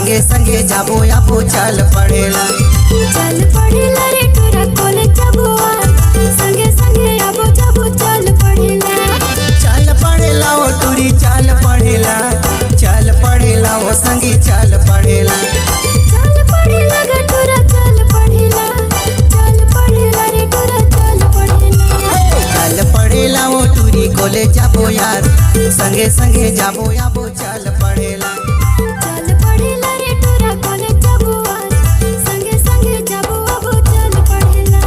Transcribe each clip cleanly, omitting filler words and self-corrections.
संगे संगे जाबो आबो चल पढ़ेला। चल पढ़ेला रे तोरा कॉलेज जाबो संगे संगे आबो जाबो चल पढ़ेला। चल पढ़ेला ओ टूरी चल पढ़ेला, चल पढ़ेला ओ संगी चल पढ़ेला। चल पढ़ेला गे तोरा चल पढ़ेला, चल पढ़ेला रे तोरा चल पढ़ेला। चल पढ़ेला ओ टूरी कॉलेज जाबो यार, संगे संगे जाबो आबो चल पढ़ेला। चल पढ़ेला रे तोरा कॉलेज जाबो संगे संगे जाबो आबो चल पढ़ेला।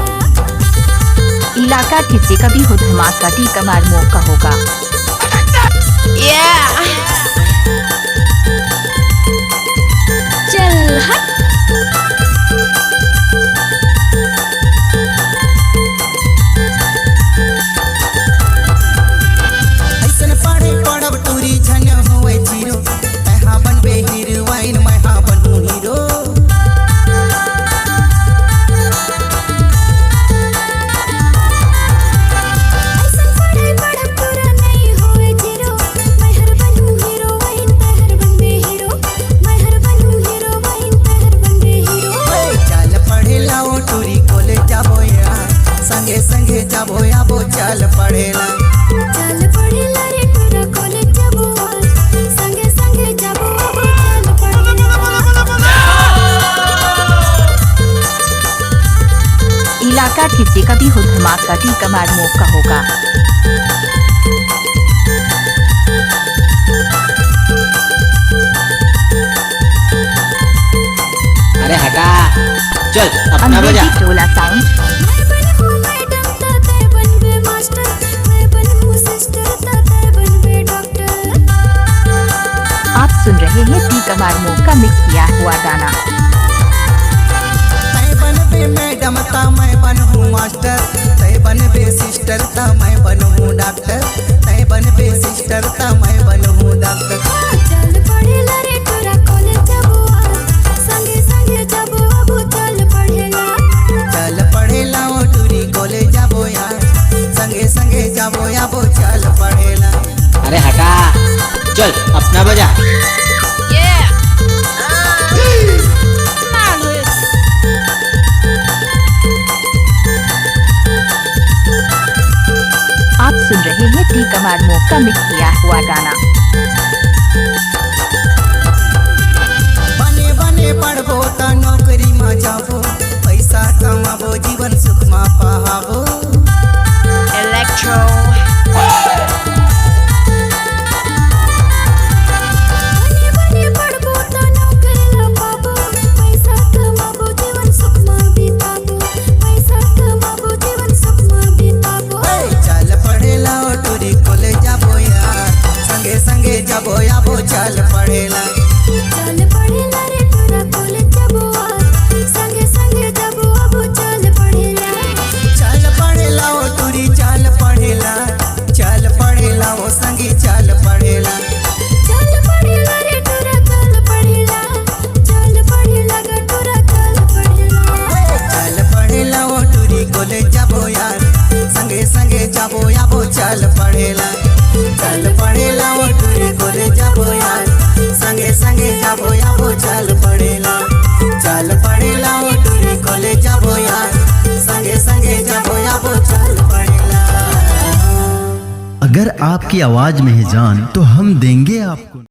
इलाका किसी का भी हो धमाका टी कमार मौका होगा। चल हट ऐसन पढ़े पढ़ब टूरी झन होए जीरो, तहा बनबे हीरोइन मैं हा बनू हीरो। ऐसन पढ़े पढ़ब तोरा नहीं होए जीरो, मैं हर बनू हीरोइन तहर बनबे हीरो, मैं हर बनू हीरोइन तहर बनबे हीरो। चल पढ़ेला ओ टूरी कॉलेज जाबो यार, संगे संगे जाबो आबो चल पढ़ेला। चल पढ़ेला रे तोरा कॉलेज जाबो संगे संगे जाबो आबो चल पढ़ेला। इलाका किसी का भी हो धमाका टी कमार मौका होगा। अरे हटा, चल अपना बजा। अंग्रेजी टोला साउंड। मैं बनूं मैडम ताते बनबे मास्टर, मैं बनूं सिस्टर ताते बनबे डॉक्टर। आप सुन रहे हैं टी कमार मौका मिक्स किया हुआ गाना। तै बनबे मैडम ता मैं बनूं मास्टर, तै बनबे सिस्टर ता मैं बनूं डॉक्टर, तै बनबे सिस्टर ता मैं बनूं डॉक्टर। चल पढ़ेला रे तोरा कॉलेज जाबो संगे संगे जाबो आबो चल पढ़ेला। चल पढ़ेला ओ टूरी कॉलेज जाबो यार, संगे संगे जाबो आबो चल पढ़ेला। अरे हटा, चल अपना बजा। आप सुन रहे हैं टी कमार मौका मिक्स किया हुआ गाना। बने बने पढ़बो त नौकरी में जाबो, पैसा कमाबो जीवन सुख में पाबो। बने बने पढ़बो त नौकरी ल पाबो, पैसा कमाबो जीवन सुख में बिताबो, पैसा कमाबो जीवन सुख में बिताबो। चल पढ़ेला ओ टूरी कॉलेज जाबो यार, संगे संगे जाबो आबो चल पढ़ेला। चल पढ़ेला रे तोरा कॉलेज जाबो संगे संगे जाबो आबो चल पढ़ेला। चल पढ़ेला ओ टूरी चल पढ़ेला, चल पढ़ेला ओ संगी चल पढ़ेला। चल पढ़ेला रे तोरा चल पढ़ेला, चल पढ़ेला गे तोरा चल पढ़ेला। चल पढ़ेला ओ टूरी कॉलेज जाबो यार, संगे संगे जाबो आबो चल पढ़ेला। चल पढ़ेला ओ टूरी कॉलेज जाबो यार, संगे संगे जाबो आबो चल पढ़ेला। चल पढ़ेला ओ टूरी कॉलेज जाबो यार, संगे संगे जाबो आबो चल पढ़ेला। अगर आपकी आवाज में है जान तो हम देंगे आपको।